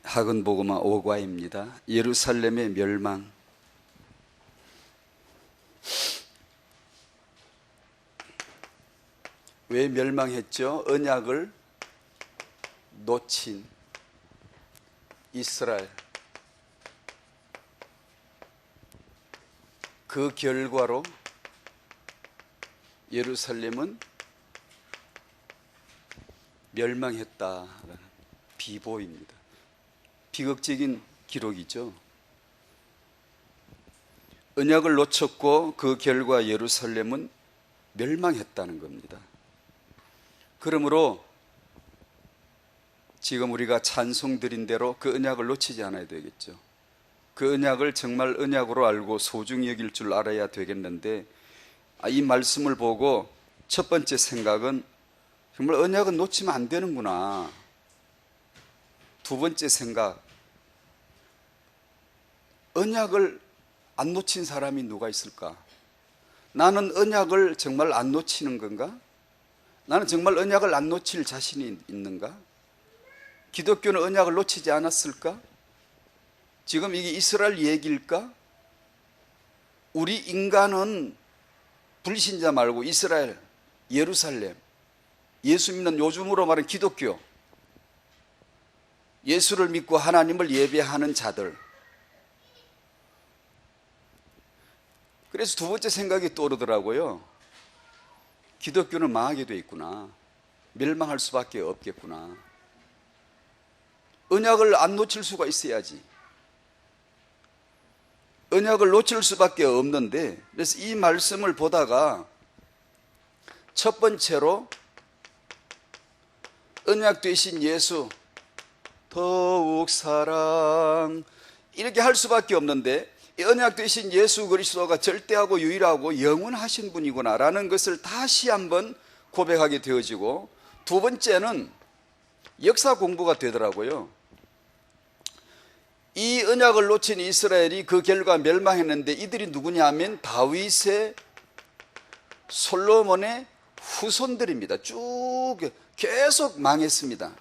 학은복음화 5과입니다. 예루살렘의 멸망. 왜 멸망했죠? 언약을 놓친 이스라엘. 그 결과로 예루살렘은 멸망했다라는 비보입니다. 비극적인 기록이죠. 언약을 놓쳤고 그 결과 예루살렘은 멸망했다는 겁니다. 그러므로 지금 우리가 찬송 드린 대로 그 언약을 놓치지 않아야 되겠죠. 그 언약을 정말 언약으로 알고 소중히 여길 줄 알아야 되겠는데, 이 말씀을 보고 첫 번째 생각은 정말 언약은 놓치면 안 되는구나. 두 번째 생각, 언약을 안 놓친 사람이 누가 있을까? 나는 언약을 정말 안 놓치는 건가? 나는 정말 언약을 안 놓칠 자신이 있는가? 기독교는 언약을 놓치지 않았을까? 지금 이게 이스라엘 얘기일까? 우리 인간은 불신자 말고 이스라엘, 예루살렘, 예수 믿는 요즘으로 말하는 기독교, 예수를 믿고 하나님을 예배하는 자들. 그래서 두 번째 생각이 떠오르더라고요. 기독교는 망하게 돼 있구나. 멸망할 수밖에 없겠구나. 언약을 안 놓칠 수가 있어야지. 언약을 놓칠 수밖에 없는데, 그래서 이 말씀을 보다가 첫 번째로 언약 되신 예수, 더욱 사랑, 이렇게 할 수밖에 없는데, 이 언약 되신 예수 그리스도가 절대하고 유일하고 영원하신 분이구나라는 것을 다시 한번 고백하게 되어지고, 두 번째는 역사 공부가 되더라고요. 이 언약을 놓친 이스라엘이 그 결과 멸망했는데, 이들이 누구냐 하면 다윗의, 솔로몬의 후손들입니다. 쭉 계속 망했습니다.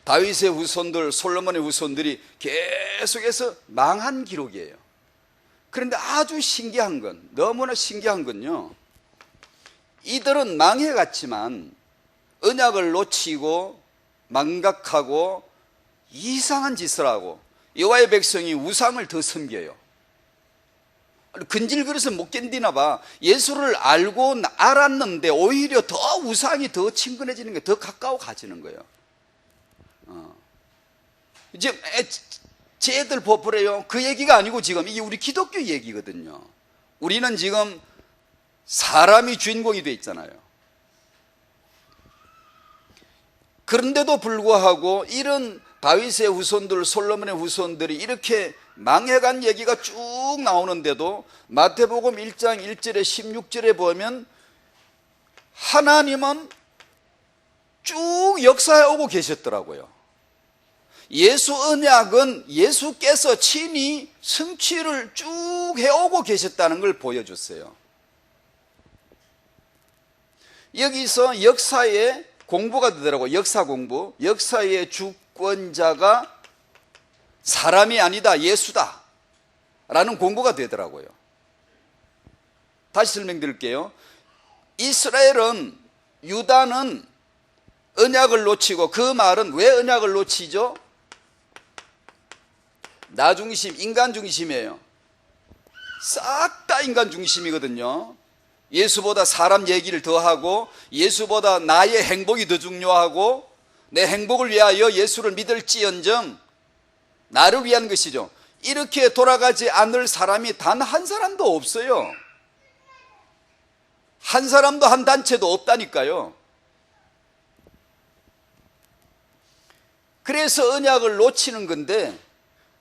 다윗의 후손들, 솔로몬의 후손들이 계속해서 망한 기록이에요. 그런데 아주 신기한 건, 너무나 신기한 건요, 이들은 망해갔지만 언약을 놓치고 망각하고 이상한 짓을 하고 여호와의 백성이 우상을 더 섬겨요. 근질거려서 못 견디나 봐. 예수를 알았는데 오히려 더 우상이 더 친근해지는 게, 더 가까워 가지는 거예요. 이제 쟤들 보풀해요. 그 얘기가 아니고 지금 이게 우리 기독교 얘기거든요. 우리는 지금 사람이 주인공이 돼 있잖아요. 그런데도 불구하고 이런 다윗의 후손들, 솔로몬의 후손들이 이렇게 망해간 얘기가 쭉 나오는데도 마태복음 1장 1절에 16절에 보면 하나님은 쭉 역사해 오고 계셨더라고요. 예수 언약은 예수께서 친히 성취를 쭉 해오고 계셨다는 걸 보여줬어요. 여기서 역사의 공부가 되더라고요. 역사 공부. 역사의 주권자가 사람이 아니다, 예수다 라는 공부가 되더라고요. 다시 설명드릴게요. 이스라엘은, 유다는 언약을 놓치고, 그 말은 왜 언약을 놓치죠? 나 중심, 인간 중심이에요. 싹 다 인간 중심이거든요. 예수보다 사람 얘기를 더 하고, 예수보다 나의 행복이 더 중요하고, 내 행복을 위하여 예수를 믿을지언정 나를 위한 것이죠. 이렇게 돌아가지 않을 사람이 단 한 사람도 없어요. 한 사람도, 한 단체도 없다니까요. 그래서 언약을 놓치는 건데,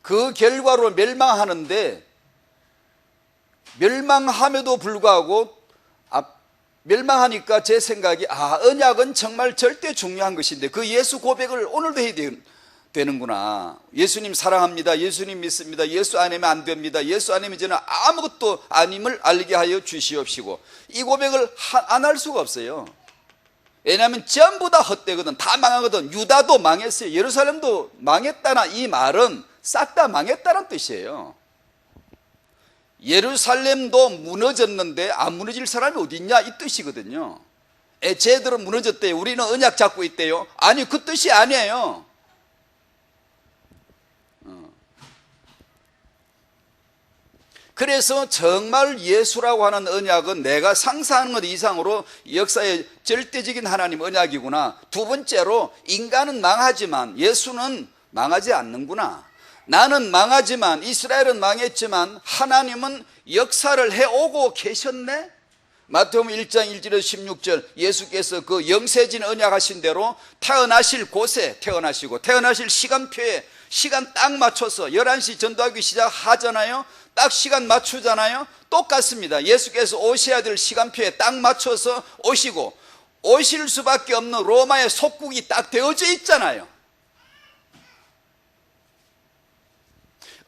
그 결과로 멸망하는데, 멸망함에도 불구하고 멸망하니까 제 생각이, 언약은 정말 절대 중요한 것인데 그 예수 고백을 오늘도 해야 되는구나. 예수님 사랑합니다, 예수님 믿습니다, 예수 아니면 안 됩니다, 예수 아니면 저는 아무것도 아님을 알게 하여 주시옵시고, 이 고백을 안 할 수가 없어요. 왜냐하면 전부 다 헛되거든. 다 망하거든. 유다도 망했어요. 예루살렘도 망했다나 이 말은 싹 다 망했다는 뜻이에요. 예루살렘도 무너졌는데 안 무너질 사람이 어디 있냐 이 뜻이거든요. 쟤들은 무너졌대요. 우리는 언약 잡고 있대요. 아니, 그 뜻이 아니에요. 그래서 정말 예수라고 하는 언약은 내가 상상하는 것 이상으로 역사의 절대적인 하나님 언약이구나. 두 번째로, 인간은 망하지만 예수는 망하지 않는구나. 나는 망하지만, 이스라엘은 망했지만 하나님은 역사를 해오고 계셨네. 마태복음 1장 1절에서 16절, 예수께서 그 영세진 언약하신 대로 태어나실 곳에 태어나시고 태어나실 시간표에 시간 딱 맞춰서 11시 전도하기 시작하잖아요. 딱 시간 맞추잖아요. 똑같습니다. 예수께서 오셔야 될 시간표에 딱 맞춰서 오시고 오실 수밖에 없는 로마의 속국이 딱 되어져 있잖아요.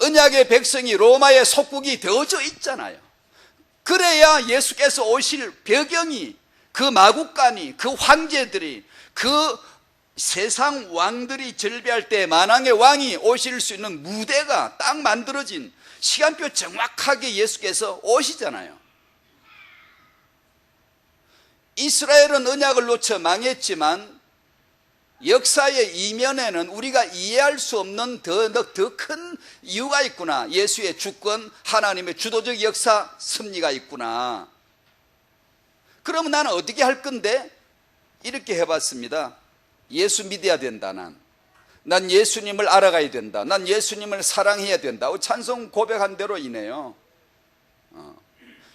언약의 백성이 로마의 속국이 되어져 있잖아요. 그래야 예수께서 오실 배경이, 그 마국간이, 그 황제들이, 그 세상 왕들이 절비할 때 만왕의 왕이 오실 수 있는 무대가 딱 만들어진, 시간표 정확하게 예수께서 오시잖아요. 이스라엘은 언약을 놓쳐 망했지만 역사의 이면에는 우리가 이해할 수 없는 더 큰 이유가 있구나. 예수의 주권, 하나님의 주도적 역사 섭리가 있구나. 그러면 나는 어떻게 할 건데? 이렇게 해봤습니다. 예수 믿어야 된다. 난 예수님을 알아가야 된다. 난 예수님을 사랑해야 된다. 찬송 고백한 대로 이네요.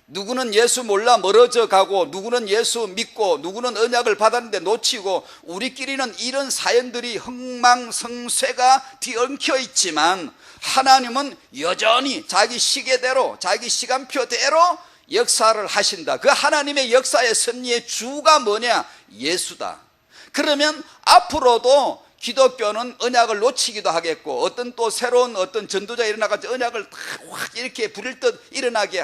누구는 예수 몰라 멀어져 가고, 누구는 예수 믿고, 누구는 언약을 받았는데 놓치고, 우리끼리는 이런 사연들이 흥망성쇠가 뒤엉켜 있지만 하나님은 여전히 자기 시계대로, 자기 시간표대로 역사를 하신다. 그 하나님의 역사의 섭리의 주가 뭐냐? 예수다. 그러면 앞으로도 기독교는 언약을 놓치기도 하겠고, 어떤 또 새로운 어떤 전도자 일어나가지고 언약을 확 이렇게 부릴 듯 일어나게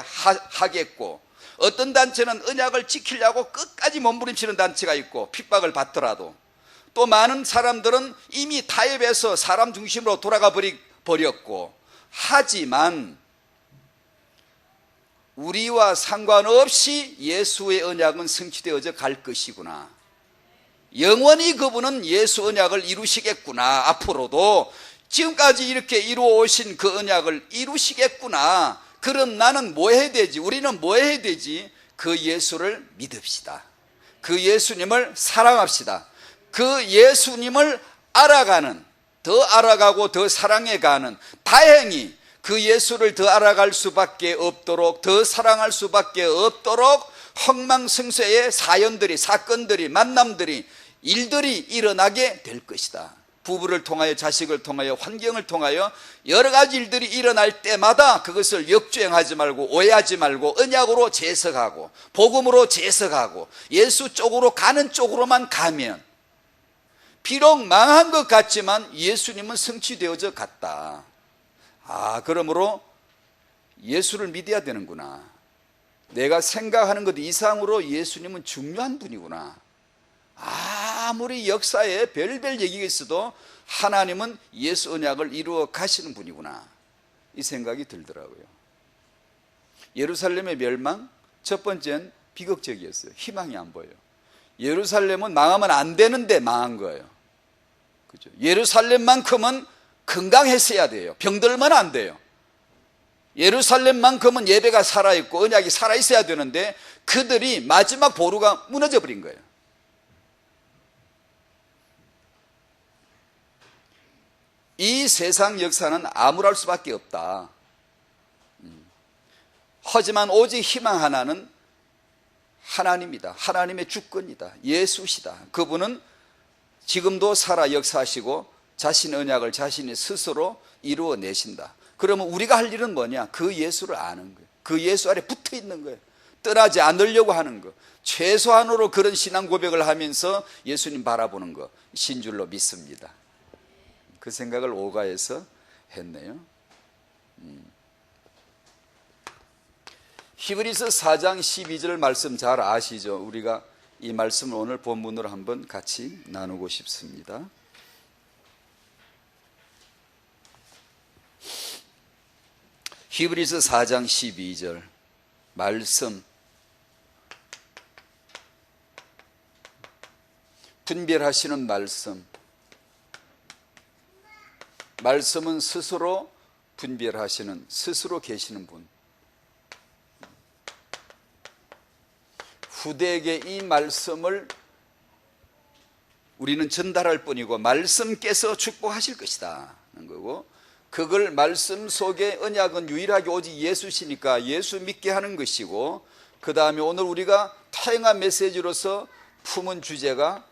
하겠고, 어떤 단체는 언약을 지키려고 끝까지 몸부림치는 단체가 있고, 핍박을 받더라도, 또 많은 사람들은 이미 타협해서 사람 중심으로 돌아가 버렸고, 하지만 우리와 상관없이 예수의 언약은 성취되어져 갈 것이구나. 영원히 그분은 예수 언약을 이루시겠구나. 앞으로도 지금까지 이렇게 이루어 오신 그 언약을 이루시겠구나. 그럼 나는 뭐 해야 되지? 우리는 뭐 해야 되지? 그 예수를 믿읍시다. 그 예수님을 사랑합시다. 그 예수님을 알아가는, 더 알아가고 더 사랑해가는, 다행히 그 예수를 더 알아갈 수밖에 없도록, 더 사랑할 수밖에 없도록 흥망성쇠의 사연들이, 사건들이, 만남들이, 일들이 일어나게 될 것이다. 부부를 통하여, 자식을 통하여, 환경을 통하여 여러 가지 일들이 일어날 때마다 그것을 역주행하지 말고, 오해하지 말고, 언약으로 재석하고, 복음으로 재석하고, 예수 쪽으로 가는 쪽으로만 가면 비록 망한 것 같지만 예수님은 성취되어져 갔다. 그러므로 예수를 믿어야 되는구나. 내가 생각하는 것 이상으로 예수님은 중요한 분이구나. 아무리 역사에 별별 얘기가 있어도 하나님은 예수 언약을 이루어 가시는 분이구나. 이 생각이 들더라고요. 예루살렘의 멸망, 첫 번째는 비극적이었어요. 희망이 안 보여요. 예루살렘은 망하면 안 되는데 망한 거예요. 그죠? 예루살렘만큼은 건강했어야 돼요. 병들면 안 돼요. 예루살렘만큼은 예배가 살아있고 언약이 살아있어야 되는데 그들이 마지막 보루가 무너져 버린 거예요. 이 세상 역사는 암울할 수밖에 없다. 하지만 오직 희망 하나는 하나님이다. 하나님의 주권이다. 예수시다. 그분은 지금도 살아 역사하시고 자신의 언약을 자신이 스스로 이루어내신다. 그러면 우리가 할 일은 뭐냐? 그 예수를 아는 거예요. 그 예수 아래 붙어 있는 거예요. 떠나지 않으려고 하는 거. 최소한으로 그런 신앙 고백을 하면서 예수님 바라보는 거, 신줄로 믿습니다. 그 생각을 오가에서 했네요. 히브리서 4장 12절 말씀 잘 아시죠? 우리가 이 말씀을 오늘 본문으로 한번 같이 나누고 싶습니다. 히브리서 4장 12절 말씀, 분별하시는 말씀. 말씀은 스스로 분별하시는, 스스로 계시는 분. 후대에게 이 말씀을 우리는 전달할 뿐이고 말씀께서 축복하실 것이다 하는 거고, 그걸 말씀 속에 언약은 유일하게 오직 예수시니까 예수 믿게 하는 것이고, 그 다음에 오늘 우리가 타행한 메시지로서 품은 주제가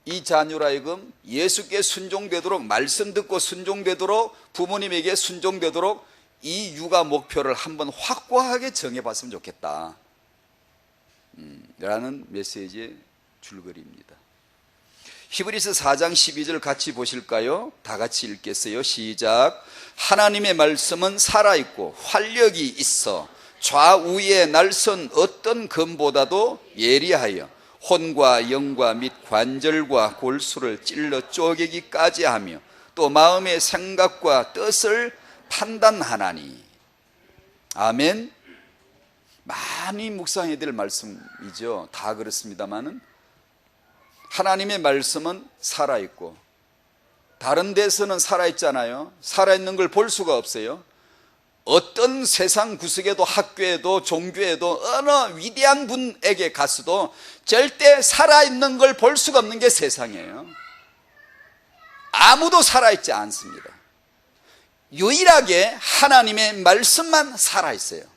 이 자녀라 하여금 예수께 순종되도록, 말씀 듣고 순종되도록, 부모님에게 순종되도록 이 육아 목표를 한번 확고하게 정해봤으면 좋겠다 라는 메시지의 줄거리입니다. 히브리서 4장 12절 같이 보실까요? 다 같이 읽겠어요. 시작. 하나님의 말씀은 살아있고 활력이 있어 좌우의 날선 어떤 검보다도 예리하여 혼과 영과 및 관절과 골수를 찔러 쪼개기까지 하며 또 마음의 생각과 뜻을 판단하나니. 아멘. 많이 묵상해야 될 말씀이죠. 다 그렇습니다만은 하나님의 말씀은 살아있고, 다른 데서는 살아있잖아요. 살아있는 걸 볼 수가 없어요. 어떤 세상 구석에도 학교에도 종교에도 어느 위대한 분에게 갔어도 절대 살아있는 걸 볼 수가 없는 게 세상이에요. 아무도 살아있지 않습니다. 유일하게 하나님의 말씀만 살아있어요.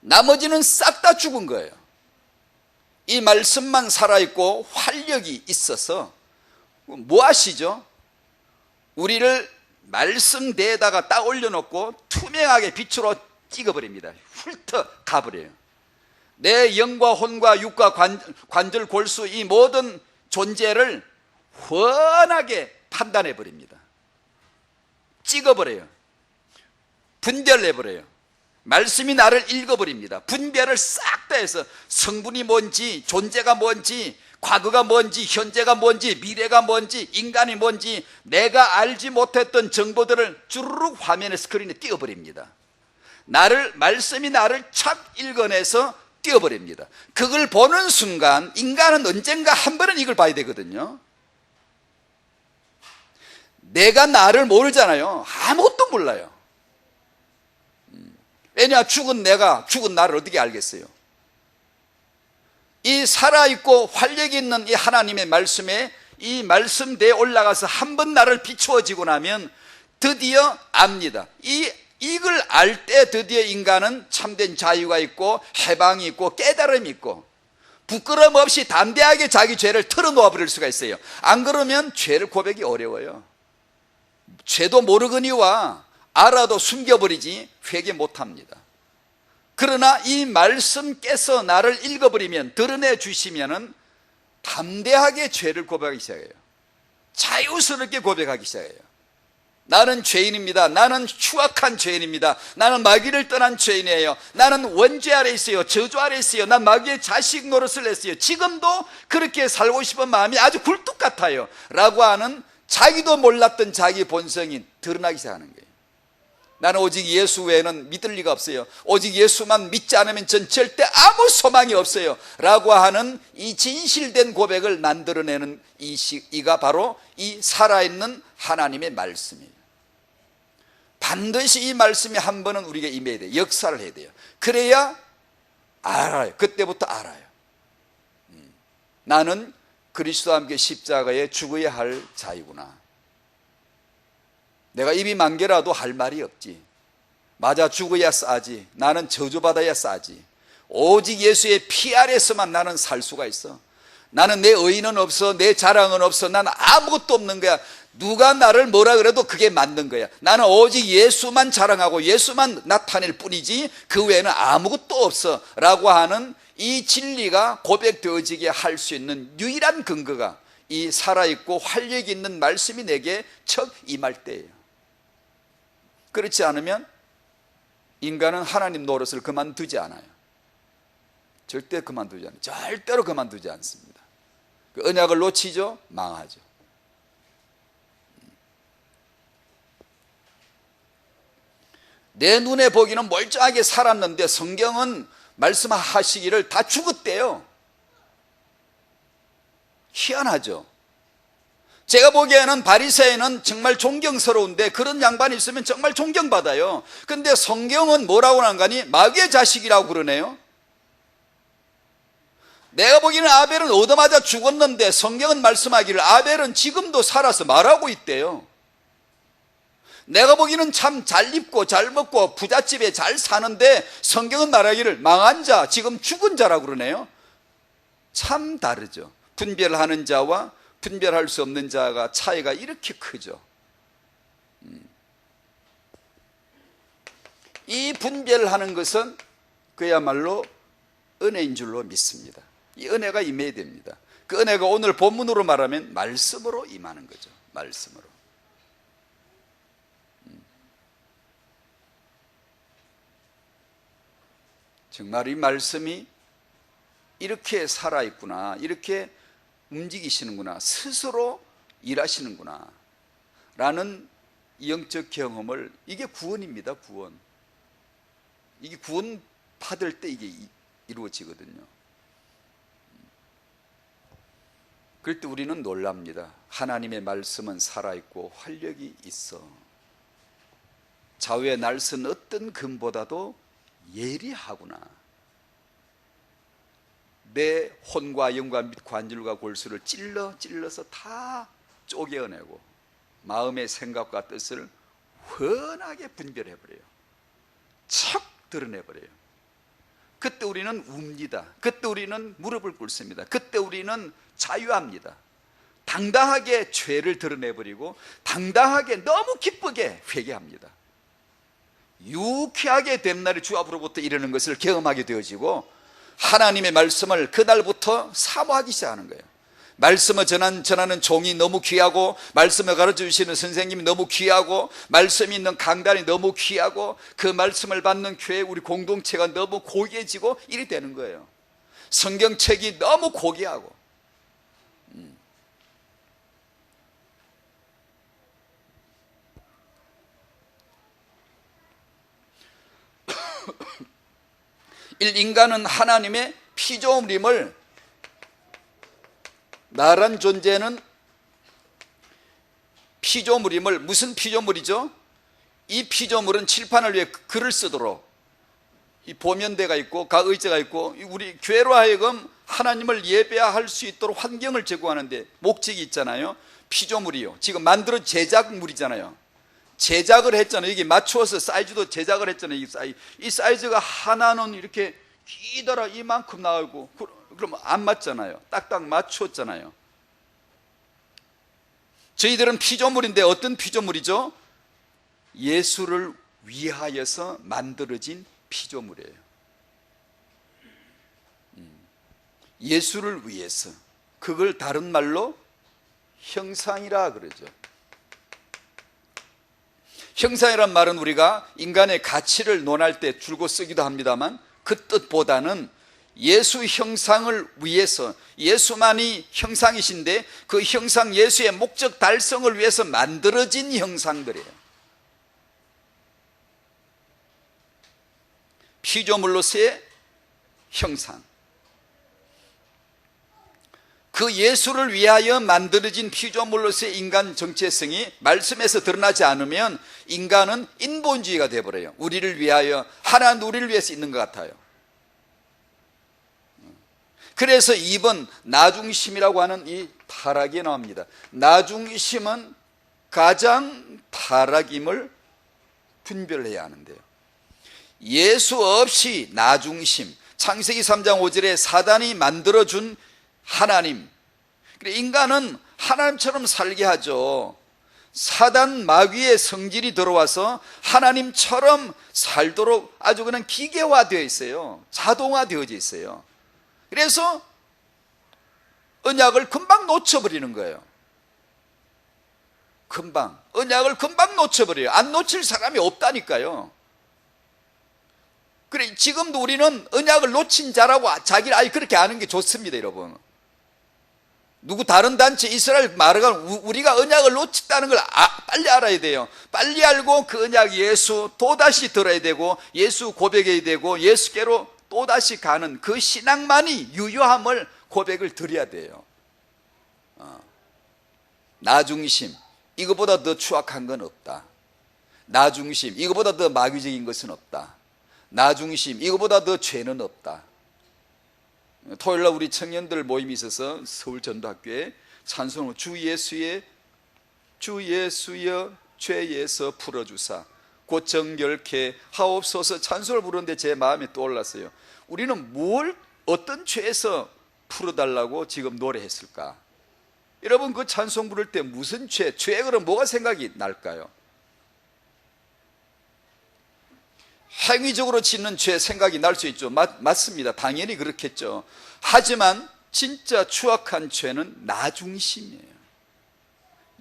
나머지는 싹 다 죽은 거예요. 이 말씀만 살아있고 활력이 있어서 뭐 하시죠? 우리를 말씀대에다가 딱 올려놓고 투명하게 빛으로 찍어버립니다. 훑어 가버려요. 내 영과 혼과 육과 관절 골수 이 모든 존재를 훤하게 판단해버립니다. 찍어버려요. 분별해버려요. 말씀이 나를 읽어버립니다. 분별을 싹 다 해서 성분이 뭔지, 존재가 뭔지, 과거가 뭔지, 현재가 뭔지, 미래가 뭔지, 인간이 뭔지 내가 알지 못했던 정보들을 주르륵 화면의 스크린에 띄워버립니다. 말씀이 나를 착 읽어내서 띄워버립니다. 그걸 보는 순간 인간은 언젠가 한 번은 이걸 봐야 되거든요. 내가 나를 모르잖아요. 아무것도 몰라요. 왜냐? 죽은 나를 어떻게 알겠어요? 이 살아있고 활력이 있는 이 하나님의 말씀에 이 말씀대에 올라가서 한 번 나를 비추어지고 나면 드디어 압니다. 이걸 알 때 드디어 인간은 참된 자유가 있고 해방이 있고 깨달음이 있고 부끄럼 없이 담대하게 자기 죄를 털어놓아 버릴 수가 있어요. 안 그러면 죄를 고백이 어려워요. 죄도 모르거니와 알아도 숨겨버리지 회개 못합니다. 그러나 이 말씀께서 나를 읽어버리면, 드러내 주시면은 담대하게 죄를 고백하기 시작해요. 자유스럽게 고백하기 시작해요. 나는 죄인입니다. 나는 추악한 죄인입니다. 나는 마귀를 떠난 죄인이에요. 나는 원죄 아래 있어요. 저주 아래 있어요. 난 마귀의 자식 노릇을 했어요. 지금도 그렇게 살고 싶은 마음이 아주 굴뚝 같아요 라고 하는 자기도 몰랐던 자기 본성이 드러나기 시작하는 거예요. 나는 오직 예수 외에는 믿을 리가 없어요. 오직 예수만 믿지 않으면 전 절대 아무 소망이 없어요 라고 하는 이 진실된 고백을 만들어내는 이가 바로 이 살아있는 하나님의 말씀이에요. 반드시 이 말씀이 한 번은 우리에게 임해야 돼요. 역사를 해야 돼요. 그래야 알아요. 그때부터 알아요. 나는 그리스도와 함께 십자가에 죽어야 할 자이구나. 내가 입이 만 개라도 할 말이 없지. 맞아, 죽어야 싸지. 나는 저주받아야 싸지. 오직 예수의 피 아래서만 나는 살 수가 있어. 나는 내 의의는 없어. 내 자랑은 없어. 나는 아무것도 없는 거야. 누가 나를 뭐라 그래도 그게 맞는 거야. 나는 오직 예수만 자랑하고 예수만 나타낼 뿐이지 그 외에는 아무것도 없어 라고 하는 이 진리가 고백되어지게 할 수 있는 유일한 근거가 이 살아있고 활력이 있는 말씀이 내게 척 임할 때예요. 그렇지 않으면 인간은 하나님 노릇을 그만두지 않아요. 절대 그만두지 않아요. 절대로 그만두지 않습니다. 그 언약을 놓치죠? 망하죠. 내 눈에 보기는 멀쩡하게 살았는데 성경은 말씀하시기를 다 죽었대요. 희한하죠. 제가 보기에는 바리새인은 정말 존경스러운데 그런 양반이 있으면 정말 존경받아요. 근데 성경은 뭐라고 하는가니 마귀의 자식이라고 그러네요. 내가 보기에는 아벨은 얻어맞아 죽었는데 성경은 말씀하기를 아벨은 지금도 살아서 말하고 있대요. 내가 보기에는 참 잘 입고 잘 먹고 부잣집에 잘 사는데 성경은 말하기를 망한 자, 지금 죽은 자라고 그러네요. 참 다르죠. 분별하는 자와 분별할 수 없는 자가 차이가 이렇게 크죠. 이 분별하는 것은 그야말로 은혜인 줄로 믿습니다. 이 은혜가 임해야 됩니다. 그 은혜가 오늘 본문으로 말하면 말씀으로 임하는 거죠. 말씀으로. 정말 이 말씀이 이렇게 살아있구나, 이렇게 움직이시는구나, 스스로 일하시는구나 라는 영적 경험을, 이게 구원입니다. 구원. 이게 구원 받을 때 이게 이루어지거든요. 그럴 때 우리는 놀랍니다. 하나님의 말씀은 살아있고 활력이 있어. 좌우에 날선 어떤 금보다도 예리하구나. 내 혼과 영과 및 관절과 골수를 찔러서 다 쪼개어내고 마음의 생각과 뜻을 훤하게 분별해버려요. 척 드러내버려요. 그때 우리는 웁니다. 그때 우리는 무릎을 꿇습니다. 그때 우리는 자유합니다. 당당하게 죄를 드러내버리고 당당하게 너무 기쁘게 회개합니다. 유쾌하게 된 날이 주 앞으로부터 이르는 것을 경험하게 되어지고 하나님의 말씀을 그날부터 사모하기 시작하는 거예요. 말씀을 전하는 종이 너무 귀하고, 말씀을 가르쳐 주시는 선생님이 너무 귀하고, 말씀이 있는 강단이 너무 귀하고, 그 말씀을 받는 교회 우리 공동체가 너무 고귀해지고 이리 되는 거예요. 성경책이 너무 고귀하고. 인간은 하나님의 피조물임을, 나란 존재는 피조물임을, 무슨 피조물이죠? 이 피조물은 칠판을 위해 글을 쓰도록 이 보면대가 있고 가의자가 있고 우리 교회로 하여금 하나님을 예배할 수 있도록 환경을 제공하는데 목적이 있잖아요. 피조물이요. 지금 만들어 제작물이잖아요. 제작을 했잖아요. 여기 맞추어서 사이즈도 제작을 했잖아요. 이 사이즈가 하나는 이렇게 기더라 이만큼 나오고, 그러면 안 맞잖아요. 딱딱 맞추었잖아요. 저희들은 피조물인데 어떤 피조물이죠? 예수를 위하여서 만들어진 피조물이에요. 예수를 위해서. 그걸 다른 말로 형상이라 그러죠. 형상이란 말은 우리가 인간의 가치를 논할 때 줄곧 쓰기도 합니다만 그 뜻보다는 예수 형상을 위해서, 예수만이 형상이신데 그 형상 예수의 목적 달성을 위해서 만들어진 형상들이에요. 피조물로서의 형상. 그 예수를 위하여 만들어진 피조물로서의 인간 정체성이 말씀에서 드러나지 않으면 인간은 인본주의가 되어버려요. 우리를 위하여, 하나는 우리를 위해서 있는 것 같아요. 그래서 2번 나중심이라고 하는 이 타락이 나옵니다. 나중심은 가장 타락임을 분별해야 하는데요. 예수 없이 나중심, 창세기 3장 5절에 사단이 만들어준 하나님, 인간은 하나님처럼 살게 하죠. 사단 마귀의 성질이 들어와서 하나님처럼 살도록 아주 그냥 기계화되어 있어요. 자동화되어져 있어요. 그래서 언약을 금방 놓쳐버리는 거예요. 언약을 금방 놓쳐버려요. 안 놓칠 사람이 없다니까요. 그래, 지금도 우리는 언약을 놓친 자라고 자기를 아예 그렇게 아는 게 좋습니다, 여러분. 누구 다른 단체 이스라엘 말하가 우리가 언약을 놓쳤다는 걸 빨리 알아야 돼요. 빨리 알고 그 언약 예수 또다시 들어야 되고, 예수 고백해야 되고, 예수께로 또다시 가는 그 신앙만이 유효함을 고백을 드려야 돼요. 나 중심, 이거보다 더 추악한 건 없다. 나 중심, 이거보다 더 마귀적인 것은 없다. 나 중심, 이거보다 더 죄는 없다. 토요일날 우리 청년들 모임이 있어서 서울전도학교에 찬송을 주 예수여 죄에서 풀어주사 곧 정결케 하옵소서 찬송을 부르는데 제 마음에 떠올랐어요. 우리는 어떤 죄에서 풀어달라고 지금 노래했을까? 여러분, 그 찬송 부를 때 무슨 죄 그럼 뭐가 생각이 날까요? 행위적으로 짓는 죄 생각이 날 수 있죠. 맞습니다. 당연히 그렇겠죠. 하지만 진짜 추악한 죄는 나 중심이에요.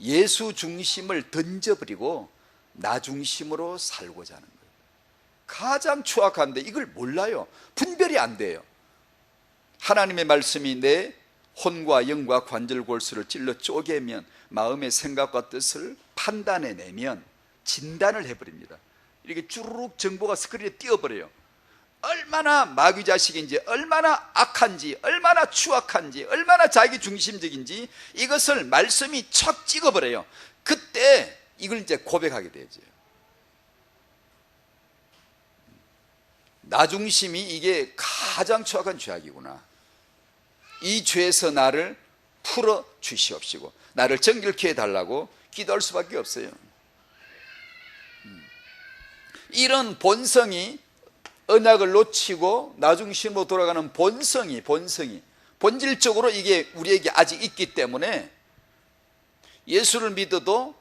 예수 중심을 던져버리고 나 중심으로 살고자 하는 거예요. 가장 추악한데 이걸 몰라요. 분별이 안 돼요. 하나님의 말씀이 내 혼과 영과 관절골수를 찔러 쪼개면 마음의 생각과 뜻을 판단해내면 진단을 해버립니다. 이렇게 쭈르륵 정보가 스크린에 띄어버려요. 얼마나 마귀 자식인지, 얼마나 악한지, 얼마나 추악한지, 얼마나 자기 중심적인지 이것을 말씀이 척 찍어버려요. 그때 이걸 이제 고백하게 되죠. 나 중심이 이게 가장 추악한 죄악이구나. 이 죄에서 나를 풀어 주시옵시고 나를 정결케 해달라고 기도할 수밖에 없어요. 이런 본성이, 언약을 놓치고 나 중심으로 돌아가는 본성이 본질적으로 이게 우리에게 아직 있기 때문에 예수를 믿어도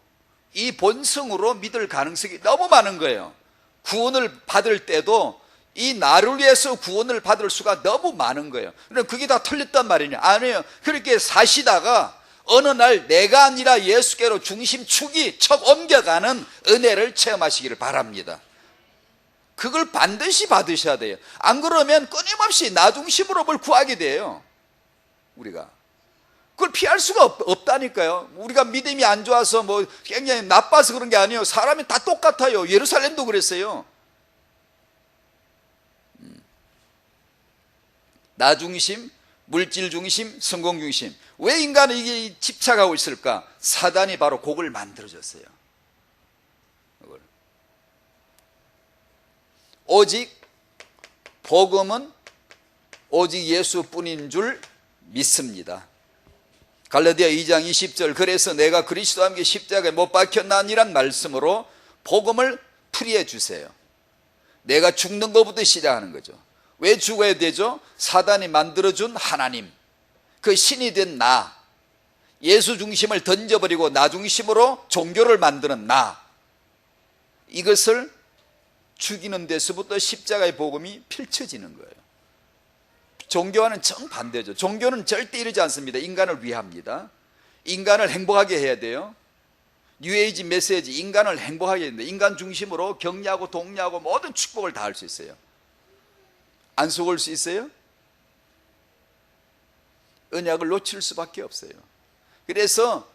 이 본성으로 믿을 가능성이 너무 많은 거예요. 구원을 받을 때도 이 나를 위해서 구원을 받을 수가 너무 많은 거예요. 그럼 그게 다 틀렸단 말이냐? 아니에요. 그렇게 사시다가 어느 날 내가 아니라 예수께로 중심축이 척 옮겨가는 은혜를 체험하시기를 바랍니다. 그걸 반드시 받으셔야 돼요. 안 그러면 끊임없이 나 중심으로 뭘 구하게 돼요. 우리가 그걸 피할 수가 없다니까요. 우리가 믿음이 안 좋아서 뭐 굉장히 나빠서 그런 게 아니에요. 사람이 다 똑같아요. 예루살렘도 그랬어요. 나 중심, 물질 중심, 성공 중심. 왜 인간은 이게 집착하고 있을까? 사단이 바로 그걸 만들어줬어요. 오직 복음은 오직 예수뿐인 줄 믿습니다. 갈라디아 2장 20절 그래서 내가 그리스도와 함께 십자가에 못 박혔나니란 말씀으로 복음을 풀이해 주세요. 내가 죽는 것부터 시작하는 거죠. 왜 죽어야 되죠? 사단이 만들어준 하나님, 그 신이 된 나, 예수 중심을 던져버리고 나 중심으로 종교를 만드는 나, 이것을 죽이는 데서부터 십자가의 복음이 펼쳐지는 거예요. 종교와는 정반대죠. 종교는 절대 이러지 않습니다. 인간을 위합니다. 인간을 행복하게 해야 돼요. 뉴에이지 메시지, 인간을 행복하게 해야 됩니다. 인간 중심으로 격려하고 독려하고 모든 축복을 다 할 수 있어요. 안 속을 수 있어요? 언약을 놓칠 수밖에 없어요. 그래서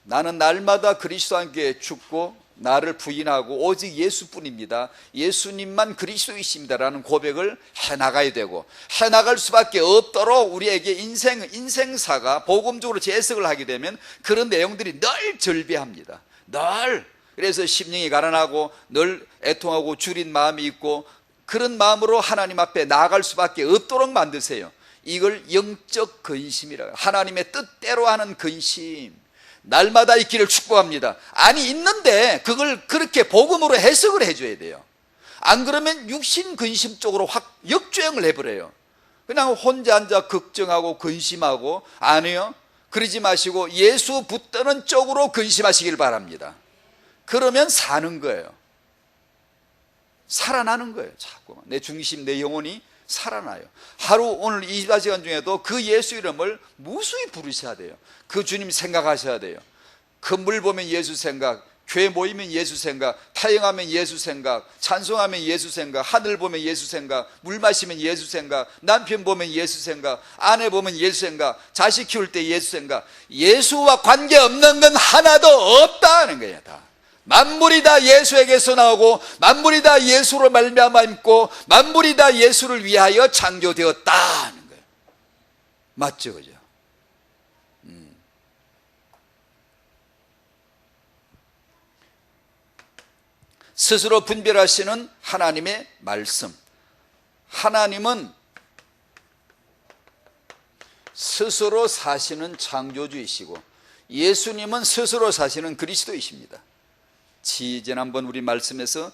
나는 날마다 그리스도와 함께 죽고 나를 부인하고 오직 예수뿐입니다. 예수님만 그리스도이십니다라는 고백을 해나가야 되고 해나갈 수밖에 없도록 우리에게 인생사가 복음적으로 재해석을 하게 되면 그런 내용들이 늘 절비합니다. 늘. 그래서 심령이 가난하고 늘 애통하고 줄인 마음이 있고 그런 마음으로 하나님 앞에 나아갈 수밖에 없도록 만드세요. 이걸 영적 근심이라고, 하나님의 뜻대로 하는 근심, 날마다 있기를 축복합니다. 아니 있는데 그걸 그렇게 복음으로 해석을 해줘야 돼요. 안 그러면 육신 근심 쪽으로 확 역주행을 해버려요. 그냥 혼자 앉아 걱정하고 근심하고, 아니요, 그러지 마시고 예수 붙드는 쪽으로 근심하시길 바랍니다. 그러면 사는 거예요. 살아나는 거예요. 자꾸 내 중심, 내 영혼이 살아나요. 하루 오늘 24시간 중에도 그 예수 이름을 무수히 부르셔야 돼요. 그 주님 생각하셔야 돼요. 건물 보면 예수 생각, 교회 모이면 예수 생각, 타영하면 예수 생각, 찬송하면 예수 생각, 하늘 보면 예수 생각, 물 마시면 예수 생각, 남편 보면 예수 생각, 아내 보면 예수 생각, 자식 키울 때 예수 생각. 예수와 관계없는 건 하나도 없다는 거예요. 다 만물이 다 예수에게서 나오고 만물이 다 예수로 말미암아 있고 만물이 다 예수를 위하여 창조되었다는 거예요. 맞죠, 그죠? 스스로 분별하시는 하나님의 말씀. 하나님은 스스로 사시는 창조주이시고 예수님은 스스로 사시는 그리스도이십니다. 지난번 우리 말씀에서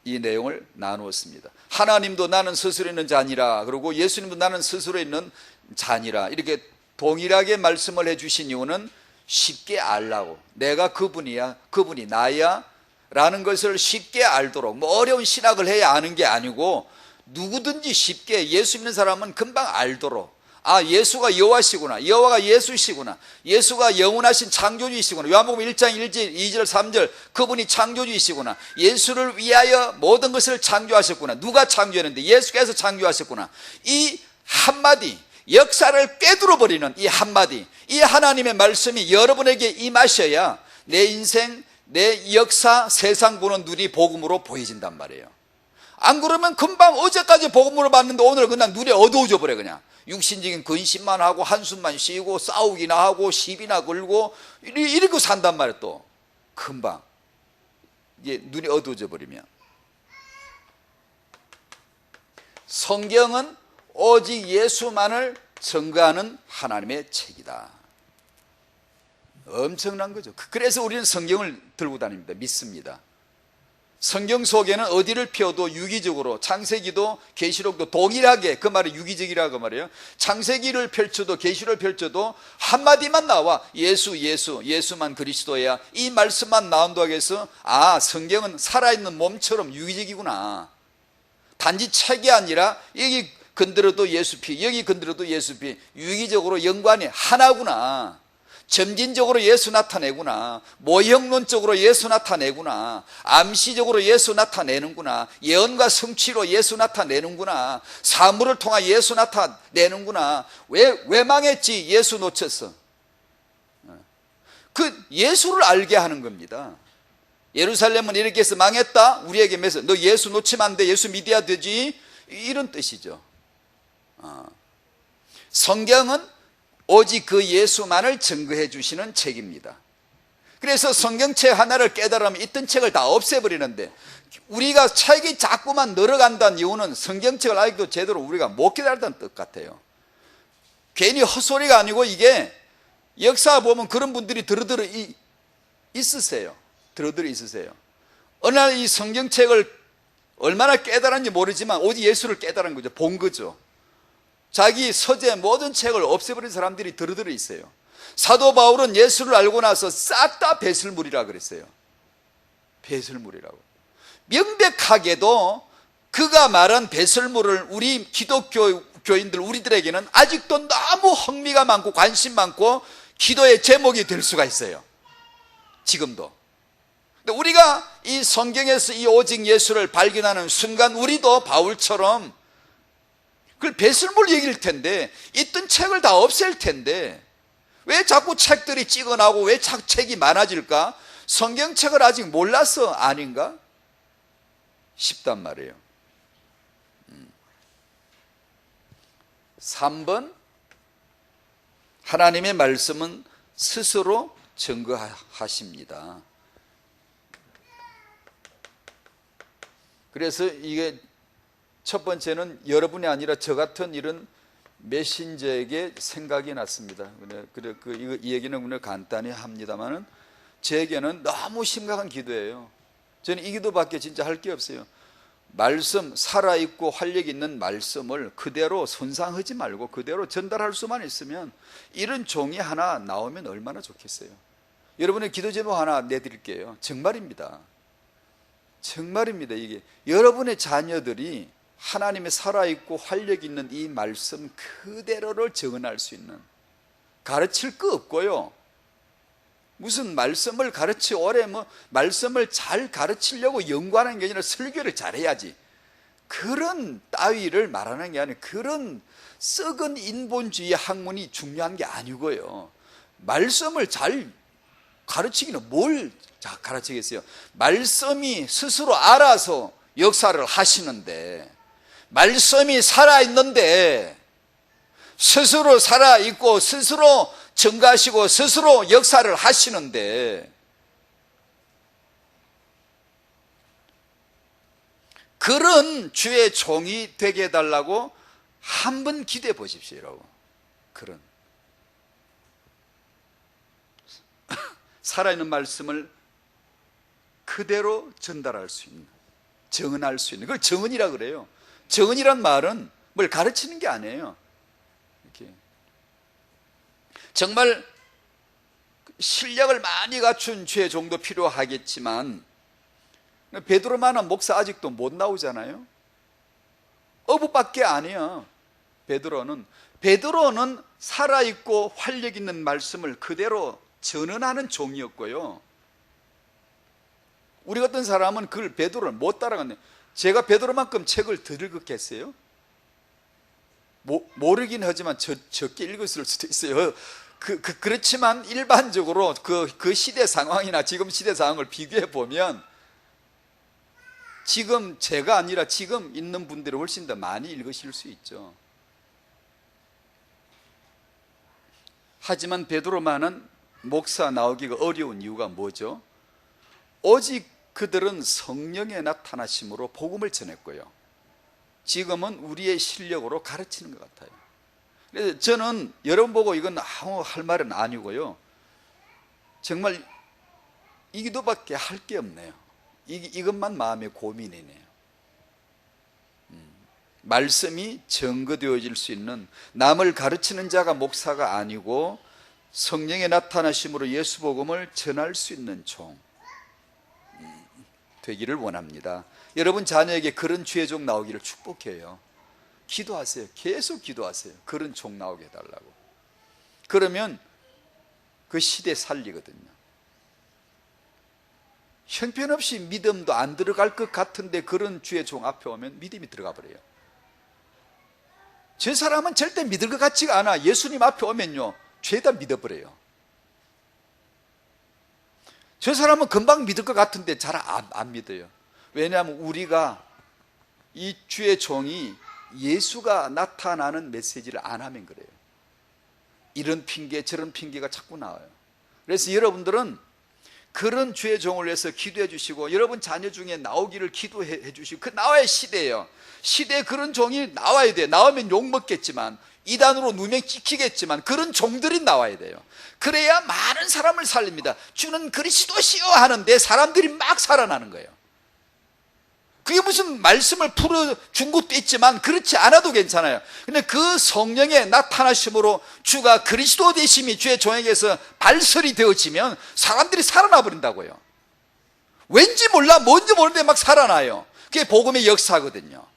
이 내용을 나누었습니다. 하나님도 나는 스스로 있는 자니라, 그리고 예수님도 나는 스스로 있는 자니라, 이렇게 동일하게 말씀을 해주신 이유는 쉽게 알라고, 내가 그분이야, 그분이 나야 라는 것을 쉽게 알도록, 뭐 어려운 신학을 해야 아는 게 아니고 누구든지 쉽게, 예수 믿는 사람은 금방 알도록, 아, 예수가 여호와시구나, 여호와가 예수시구나, 예수가 영원하신 창조주이시구나, 요한복음 1장 1절 2절 3절 그분이 창조주이시구나, 예수를 위하여 모든 것을 창조하셨구나, 누가 창조했는데 예수께서 창조하셨구나, 이 한마디, 역사를 꿰뚫어버리는 이 한마디, 이 하나님의 말씀이 여러분에게 임하셔야 내 인생, 내 역사, 세상 보는 눈이 복음으로 보여진단 말이에요. 안 그러면 금방 어제까지 복음으로 봤는데 오늘 그냥 눈이 어두워져 버려. 그냥 육신적인 근심만 하고 한숨만 쉬고 싸우기나 하고 시비나 걸고 이러고 산단 말이에요. 또 금방 이게 눈이 어두워져 버리면. 성경은 오직 예수만을 증거하는 하나님의 책이다. 엄청난 거죠. 그래서 우리는 성경을 들고 다닙니다. 믿습니다. 성경 속에는 어디를 펴도 유기적으로, 창세기도 계시록도 동일하게, 그 말이 유기적이라고 말이에요. 창세기를 펼쳐도 계시록을 펼쳐도 한마디만 나와. 예수, 예수, 예수만 그리스도야, 이 말씀만 나온다고 해서 아, 성경은 살아있는 몸처럼 유기적이구나. 단지 책이 아니라 여기 건드려도 예수 피, 여기 건드려도 예수 피, 유기적으로 연관이 하나구나. 점진적으로 예수 나타내구나, 모형론적으로 예수 나타내구나, 암시적으로 예수 나타내는구나, 예언과 성취로 예수 나타내는구나, 사물을 통해 예수 나타내는구나. 왜 망했지? 예수 놓쳤어. 그 예수를 알게 하는 겁니다. 예루살렘은 이렇게 해서 망했다, 우리에게 메시지, 너 예수 놓치면 안 돼, 예수 믿어야 되지, 이런 뜻이죠. 성경은 오직 그 예수만을 증거해 주시는 책입니다. 그래서 성경책 하나를 깨달으면 있던 책을 다 없애버리는데, 우리가 책이 자꾸만 늘어간다는 이유는 성경책을 아직도 제대로 우리가 못 깨달았다는 뜻 같아요. 괜히 헛소리가 아니고, 이게 역사 보면 그런 분들이 들어들어 있으세요. 들어들어 있으세요. 어느 날 이 성경책을 얼마나 깨달았는지 모르지만 오직 예수를 깨달은 거죠. 본 거죠. 자기 서재 모든 책을 없애버린 사람들이 들어들어 있어요. 사도 바울은 예수를 알고 나서 싹 다 배설물이라 그랬어요. 배설물이라고. 명백하게도 그가 말한 배설물을 우리 기독교인들, 우리들에게는 아직도 너무 흥미가 많고 관심 많고 기도의 제목이 될 수가 있어요. 지금도. 근데 우리가 이 성경에서 이 오직 예수를 발견하는 순간 우리도 바울처럼 그걸 배설물 얘기일 텐데, 있던 책을 다 없앨 텐데 왜 자꾸 책들이 찍어나오고 왜 자꾸 책이 많아질까? 성경책을 아직 몰라서 아닌가 싶단 말이에요. 3번, 하나님의 말씀은 스스로 증거하십니다. 그래서 이게 첫 번째는 여러분이 아니라 저 같은 이런 메신저에게 생각이 났습니다. 이 얘기는 오늘 간단히 합니다만은 제게는 너무 심각한 기도예요. 저는 이 기도밖에 진짜 할 게 없어요. 말씀, 살아있고 활력 있는 말씀을 그대로 손상하지 말고 그대로 전달할 수만 있으면 이런 종이 하나 나오면 얼마나 좋겠어요. 여러분의 기도 제목 하나 내드릴게요. 정말입니다. 정말입니다. 이게 여러분의 자녀들이 하나님의 살아있고 활력 있는 이 말씀 그대로를 증언할 수 있는, 가르칠 거 없고요, 무슨 말씀을 가르치 오래 말씀을 잘 가르치려고 연구하는 게 아니라 설교를 잘해야지, 그런 따위를 말하는 게 아니라 그런 썩은 인본주의 학문이 중요한 게 아니고요. 말씀을 잘 가르치기는 뭘 가르치겠어요? 말씀이 스스로 알아서 역사를 하시는데, 말씀이 살아있는데, 스스로 살아있고 스스로 증가하시고 스스로 역사를 하시는데, 그런 주의 종이 되게 해달라고 한번 기도해 보십시오, 여러분. 그런 살아있는 말씀을 그대로 전달할 수 있는, 정언할 수 있는, 그걸 정언이라 그래요. 정언이란 말은 뭘 가르치는 게 아니에요. 이렇게 정말 실력을 많이 갖춘 주의 종도 필요하겠지만, 베드로만한 목사 아직도 못 나오잖아요. 어부밖에 아니에요. 베드로는 살아있고 활력 있는 말씀을 그대로 전언하는 종이었고요. 우리 같은 사람은 그걸, 베드로를 못 따라갔네요. 제가 베드로만큼 책을 덜 읽었겠어요? 모르긴 하지만 적게 읽었을 수도 있어요. 그렇지만 일반적으로 그 시대 상황이나 지금 시대 상황을 비교해 보면 지금 제가 아니라 지금 있는 분들이 훨씬 더 많이 읽으실 수 있죠. 하지만 베드로만은 목사 나오기가 어려운 이유가 뭐죠? 오직 그들은 성령의 나타나심으로 복음을 전했고요, 지금은 우리의 실력으로 가르치는 것 같아요. 그래서 저는 여러분 보고 이건 아무 할 말은 아니고요, 정말 이 기도밖에 할 게 없네요. 이것만 마음의 고민이네요. 말씀이 증거되어질 수 있는, 남을 가르치는 자가 목사가 아니고 성령의 나타나심으로 예수 복음을 전할 수 있는 종 되기를 원합니다. 여러분 자녀에게 그런 주의 종 나오기를 축복해요. 기도하세요. 계속 기도하세요. 그런 종 나오게 해달라고. 그러면 그 시대 살리거든요. 형편없이 믿음도 안 들어갈 것 같은데 그런 주의 종 앞에 오면 믿음이 들어가 버려요. 저 사람은 절대 믿을 것 같지가 않아. 예수님 앞에 오면요, 죄다 믿어버려요. 저 사람은 금방 믿을 것 같은데 잘 안 믿어요. 왜냐하면 우리가 이 주의 종이 예수가 나타나는 메시지를 안 하면 그래요. 이런 핑계 저런 핑계가 자꾸 나와요. 그래서 여러분들은 그런 주의 종을 위해서 기도해 주시고, 여러분 자녀 중에 나오기를 기도해 주시고, 그 나와야 시대예요. 시대에 그런 종이 나와야 돼요. 나오면 욕먹겠지만, 이단으로 누명 찍히겠지만 그런 종들이 나와야 돼요. 그래야 많은 사람을 살립니다. 주는 그리스도시요 하는데 사람들이 막 살아나는 거예요. 그게 무슨 말씀을 풀어준 것도 있지만 그렇지 않아도 괜찮아요. 근데 그 성령의 나타나심으로 주가 그리스도 되심이 주의 종에게서 발설이 되어지면 사람들이 살아나 버린다고요. 왠지 몰라, 뭔지 모르는데 막 살아나요. 그게 복음의 역사거든요.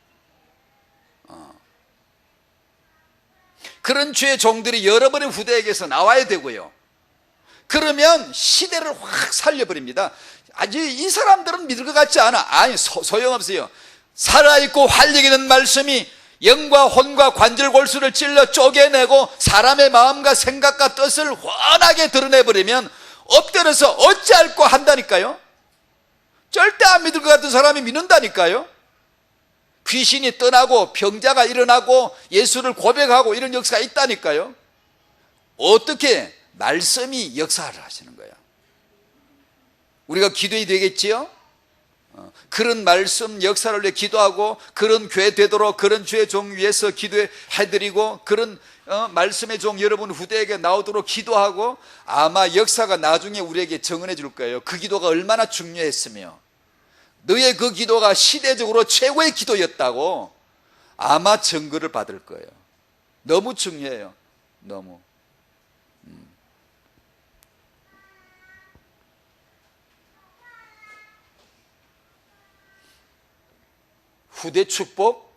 그런 주의 종들이 여러분의 후대에게서 나와야 되고요. 그러면 시대를 확 살려버립니다. 아직 이 사람들은 믿을 것 같지 않아. 아니, 소용없어요. 살아있고 활력 있는 말씀이 영과 혼과 관절 골수를 찔러 쪼개내고 사람의 마음과 생각과 뜻을 훤하게 드러내버리면 엎드려서 어찌할꼬 한다니까요. 절대 안 믿을 것 같은 사람이 믿는다니까요. 귀신이 떠나고 병자가 일어나고 예수를 고백하고 이런 역사가 있다니까요. 어떻게? 말씀이 역사를 하시는 거예요. 우리가 기도해야 되겠지요? 그런 말씀 역사를 위해 기도하고, 그런 교회 되도록 그런 주의 종 위해서 기도해드리고, 그런 말씀의 종 여러분 후대에게 나오도록 기도하고, 아마 역사가 나중에 우리에게 증언해 줄 거예요. 그 기도가 얼마나 중요했으며 너의 그 기도가 시대적으로 최고의 기도였다고 아마 증거를 받을 거예요. 너무 중요해요. 너무. 후대 축복,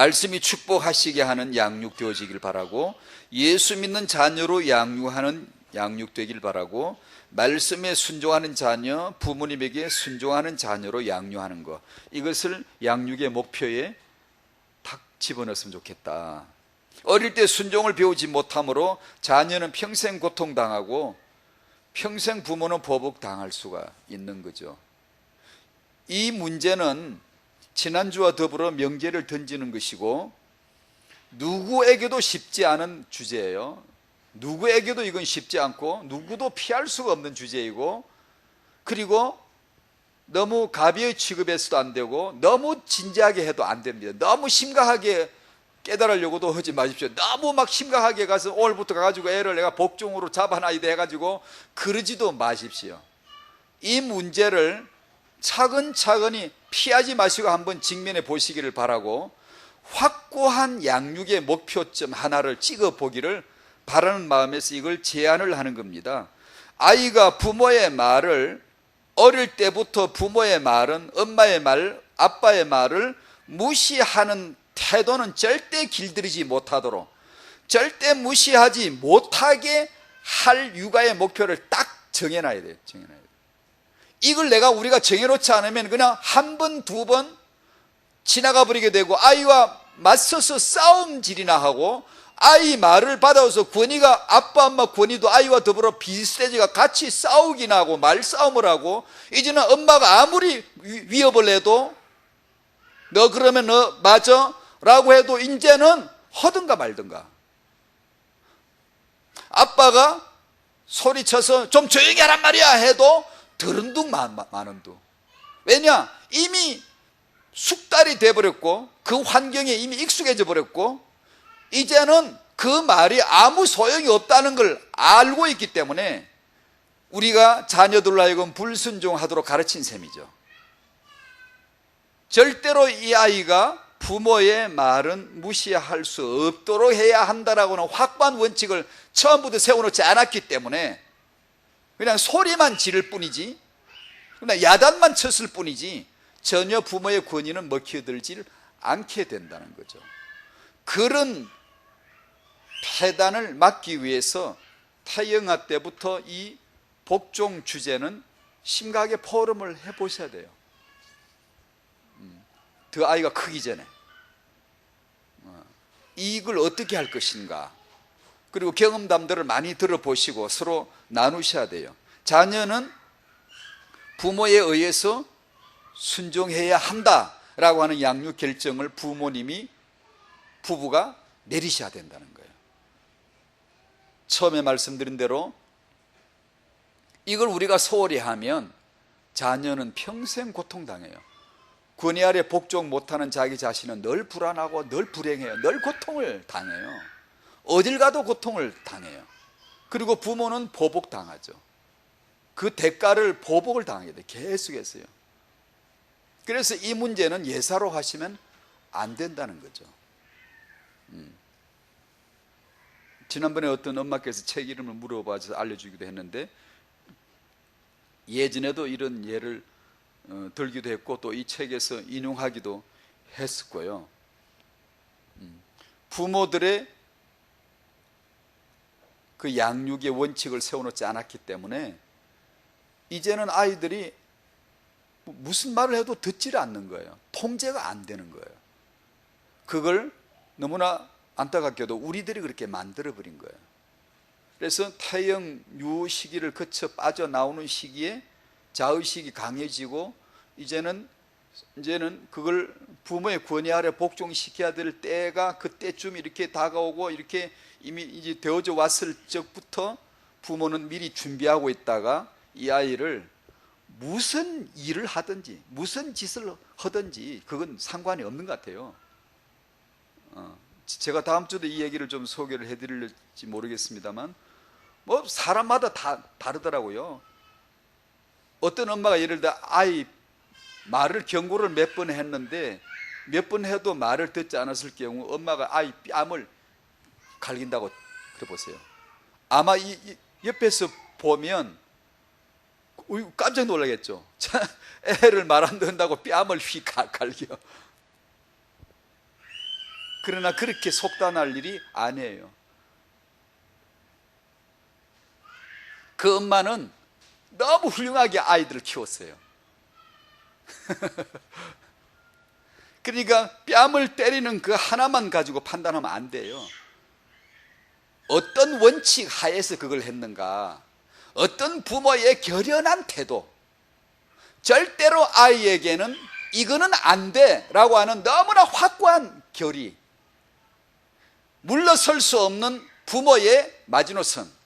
말씀이 축복하시게 하는 양육되어지길 바라고, 예수 믿는 자녀로 양육되길 바라고, 말씀에 순종하는 자녀, 부모님에게 순종하는 자녀로 양육하는 것, 이것을 양육의 목표에 탁 집어넣었으면 좋겠다. 어릴 때 순종을 배우지 못함으로 자녀는 평생 고통당하고 평생 부모는 보복당할 수가 있는 거죠. 이 문제는 지난주와 더불어 명제를 던지는 것이고 누구에게도 쉽지 않은 주제예요. 누구에게도 이건 쉽지 않고 누구도 피할 수가 없는 주제이고, 그리고 너무 가벼이 취급해서도 안 되고 너무 진지하게 해도 안 됩니다. 너무 심각하게 깨달으려고도 하지 마십시오. 너무 막 심각하게 가서 오늘부터 가가지고 애를 내가 복종으로 잡아놔야 돼 해가지고 그러지도 마십시오. 이 문제를 차근차근히 피하지 마시고 한번 직면해 보시기를 바라고, 확고한 양육의 목표점 하나를 찍어 보기를 바라는 마음에서 이걸 제안을 하는 겁니다. 아이가 부모의 말을, 어릴 때부터 부모의 말은, 엄마의 말, 아빠의 말을 무시하는 태도는 절대 길들이지 못하도록, 절대 무시하지 못하게 할 육아의 목표를 딱 정해놔야 돼요. 이걸 우리가 정해놓지 않으면 그냥 한 번, 두 번 지나가 버리게 되고, 아이와 맞서서 싸움질이나 하고, 아이 말을 받아서 권위가, 아빠 엄마 권위도 아이와 더불어 비슷해지가 같이 싸우긴 하고 말싸움을 하고, 이제는 엄마가 아무리 위협을 해도 너 그러면 너 맞아? 라고 해도 이제는 하든가 말든가. 아빠가 소리쳐서 좀 조용히 하란 말이야 해도 들은 둥 마는 둥. 왜냐? 이미 숙달이 돼버렸고 그 환경에 이미 익숙해져 버렸고 이제는 그 말이 아무 소용이 없다는 걸 알고 있기 때문에 우리가 자녀들로 하여금 불순종하도록 가르친 셈이죠. 절대로 이 아이가 부모의 말은 무시할 수 없도록 해야 한다라고는 확고한 원칙을 처음부터 세워놓지 않았기 때문에 그냥 소리만 지를 뿐이지, 그냥 야단만 쳤을 뿐이지 전혀 부모의 권위는 먹혀들지 않게 된다는 거죠. 그런 폐단을 막기 위해서 태영아 때부터 이 복종 주제는 심각하게 포럼을 해보셔야 돼요. 더 아이가 크기 전에 이걸 어떻게 할 것인가, 그리고 경험담들을 많이 들어보시고 서로 나누셔야 돼요. 자녀는 부모에 의해서 순종해야 한다라고 하는 양육 결정을 부부가 내리셔야 된다는 거예요. 처음에 말씀드린 대로 이걸 우리가 소홀히 하면 자녀는 평생 고통당해요. 권위 아래 복종 못하는 자기 자신은 늘 불안하고 늘 불행해요. 늘 고통을 당해요. 어딜 가도 고통을 당해요. 그리고 부모는 보복당하죠. 그 대가를 보복을 당하게 돼요. 계속해서요. 그래서 이 문제는 예사로 하시면 안 된다는 거죠. 지난번에 어떤 엄마께서 책 이름을 물어봐서 알려주기도 했는데, 예전에도 이런 예를 들기도 했고 또 이 책에서 인용하기도 했었고요. 부모들의 그 양육의 원칙을 세워놓지 않았기 때문에 이제는 아이들이 무슨 말을 해도 듣지를 않는 거예요. 통제가 안 되는 거예요. 그걸 너무나 안타깝게도 우리들이 그렇게 만들어버린 거예요. 그래서 태영 유 시기를 거쳐 빠져나오는 시기에 자의식이 강해지고 이제는 그걸 부모의 권위 아래 복종시켜야 될 때가 그때쯤 이렇게 다가오고 이렇게 이미 이제 되어져 왔을 적부터 부모는 미리 준비하고 있다가 이 아이를 무슨 일을 하든지 무슨 짓을 하든지 그건 상관이 없는 것 같아요. 제가 다음 주도 이 얘기를 좀 소개를 해드릴지 모르겠습니다만 뭐 사람마다 다 다르더라고요. 어떤 엄마가 예를 들어 아이 말을 경고를 몇 번 했는데 몇 번 해도 말을 듣지 않았을 경우 엄마가 아이 뺨을 갈긴다고 그래 보세요. 아마 이 옆에서 보면 깜짝 놀라겠죠. 애를 말 안 듣는다고 뺨을 휙 갈겨. 그러나 그렇게 속단할 일이 아니에요. 그 엄마는 너무 훌륭하게 아이들을 키웠어요. 그러니까 뺨을 때리는 그 하나만 가지고 판단하면 안 돼요. 어떤 원칙 하에서 그걸 했는가, 어떤 부모의 결연한 태도, 절대로 아이에게는 이거는 안 돼 라고 하는 너무나 확고한 결의, 물러설 수 없는 부모의 마지노선,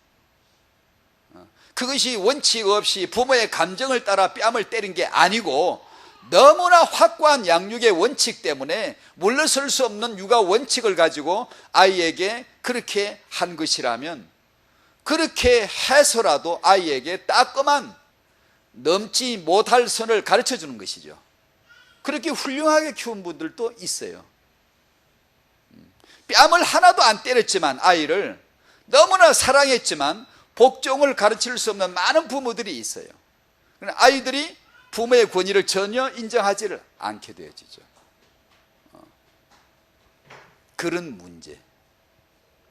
그것이 원칙 없이 부모의 감정을 따라 뺨을 때린 게 아니고 너무나 확고한 양육의 원칙 때문에 물러설 수 없는 육아 원칙을 가지고 아이에게 그렇게 한 것이라면, 그렇게 해서라도 아이에게 따끔한 넘지 못할 선을 가르쳐 주는 것이죠. 그렇게 훌륭하게 키운 분들도 있어요. 뺨을 하나도 안 때렸지만 아이를 너무나 사랑했지만 복종을 가르칠 수 없는 많은 부모들이 있어요. 아이들이 부모의 권위를 전혀 인정하지를 않게 되어지죠. 그런 문제,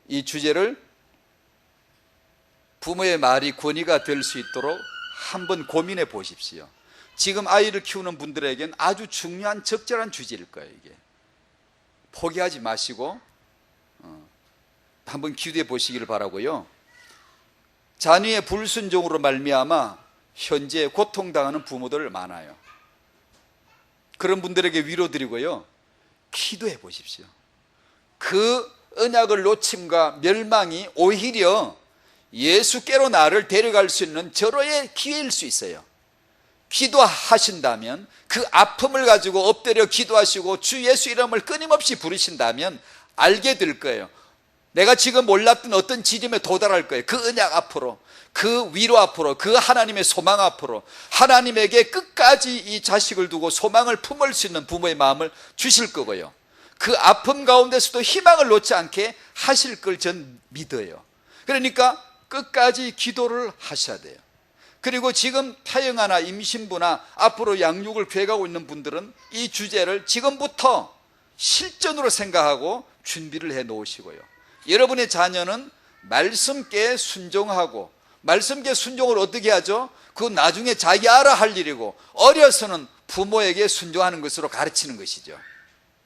이 주제를 부모의 말이 권위가 될 수 있도록 한번 고민해 보십시오. 지금 아이를 키우는 분들에겐 아주 중요한 적절한 주제일 거예요. 이게 포기하지 마시고 한번 기도해 보시기를 바라고요. 자녀의 불순종으로 말미암아 현재 고통당하는 부모들 많아요. 그런 분들에게 위로드리고요, 기도해 보십시오. 그 언약을 놓침과 멸망이 오히려 예수께로 나를 데려갈 수 있는 절호의 기회일 수 있어요. 기도하신다면, 그 아픔을 가지고 엎드려 기도하시고 주 예수 이름을 끊임없이 부르신다면 알게 될 거예요. 내가 지금 몰랐던 어떤 지점에 도달할 거예요. 그 언약 앞으로, 그 위로 앞으로, 그 하나님의 소망 앞으로, 하나님에게 끝까지 이 자식을 두고 소망을 품을 수 있는 부모의 마음을 주실 거고요, 그 아픔 가운데서도 희망을 놓지 않게 하실 걸 전 믿어요. 그러니까 끝까지 기도를 하셔야 돼요. 그리고 지금 타영아나 임신부나 앞으로 양육을 계획하고 있는 분들은 이 주제를 지금부터 실전으로 생각하고 준비를 해 놓으시고요, 여러분의 자녀는 말씀께 순종하고, 말씀께 순종을 어떻게 하죠? 그건 나중에 자기 알아 할 일이고, 어려서는 부모에게 순종하는 것으로 가르치는 것이죠.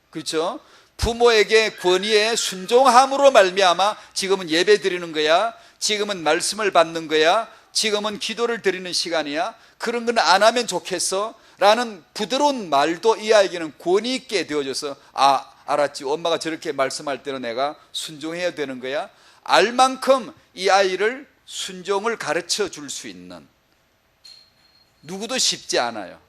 그렇죠? 부모에게 권위에 순종함으로 말미암아 지금은 예배 드리는 거야, 지금은 말씀을 받는 거야, 지금은 기도를 드리는 시간이야, 그런 건 안 하면 좋겠어 라는 부드러운 말도 이 아이에게는 권위 있게 되어져서, 아, 알았지, 엄마가 저렇게 말씀할 때는 내가 순종해야 되는 거야, 알 만큼 이 아이를 순종을 가르쳐 줄 수 있는, 누구도 쉽지 않아요.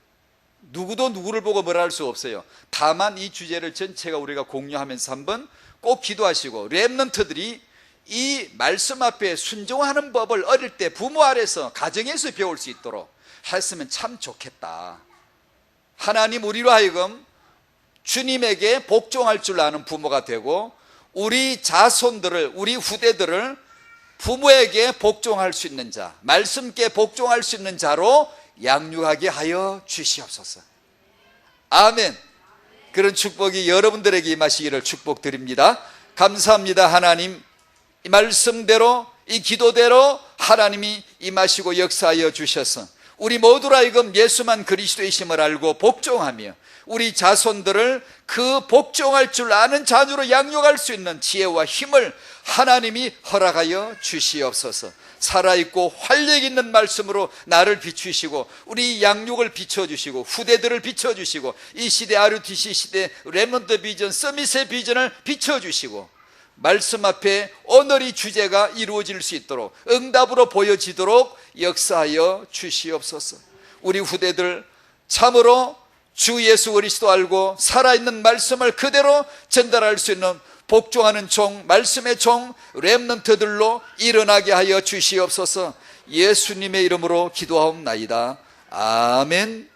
누구도 누구를 보고 뭐라 할 수 없어요. 다만 이 주제를 전체가 우리가 공유하면서 한번 꼭 기도하시고, 렘넌트들이 이 말씀 앞에 순종하는 법을 어릴 때 부모 아래서, 가정에서 배울 수 있도록 했으면 참 좋겠다. 하나님 우리로 하여금 주님에게 복종할 줄 아는 부모가 되고, 우리 자손들을, 우리 후대들을 부모에게 복종할 수 있는 자, 말씀께 복종할 수 있는 자로 양육하게 하여 주시옵소서. 아멘. 그런 축복이 여러분들에게 임하시기를 축복드립니다. 감사합니다. 하나님, 이 말씀대로, 이 기도대로 하나님이 임하시고 역사하여 주셔서 우리 모두로 하여금 예수만 그리스도이심을 알고 복종하며 우리 자손들을 그 복종할 줄 아는 자녀로 양육할 수 있는 지혜와 힘을 하나님이 허락하여 주시옵소서. 살아있고 활력 있는 말씀으로 나를 비추시고 우리 양육을 비춰주시고 후대들을 비춰주시고 이 시대 RUTC 시대 렘넌트 비전 서밋의 비전을 비춰주시고 말씀 앞에 오늘의 주제가 이루어질 수 있도록 응답으로 보여지도록 역사하여 주시옵소서. 우리 후대들 참으로 주 예수 그리스도 알고 살아있는 말씀을 그대로 전달할 수 있는 복종하는 종, 말씀의 종, 렘넌트들로 일어나게 하여 주시옵소서. 예수님의 이름으로 기도하옵나이다. 아멘.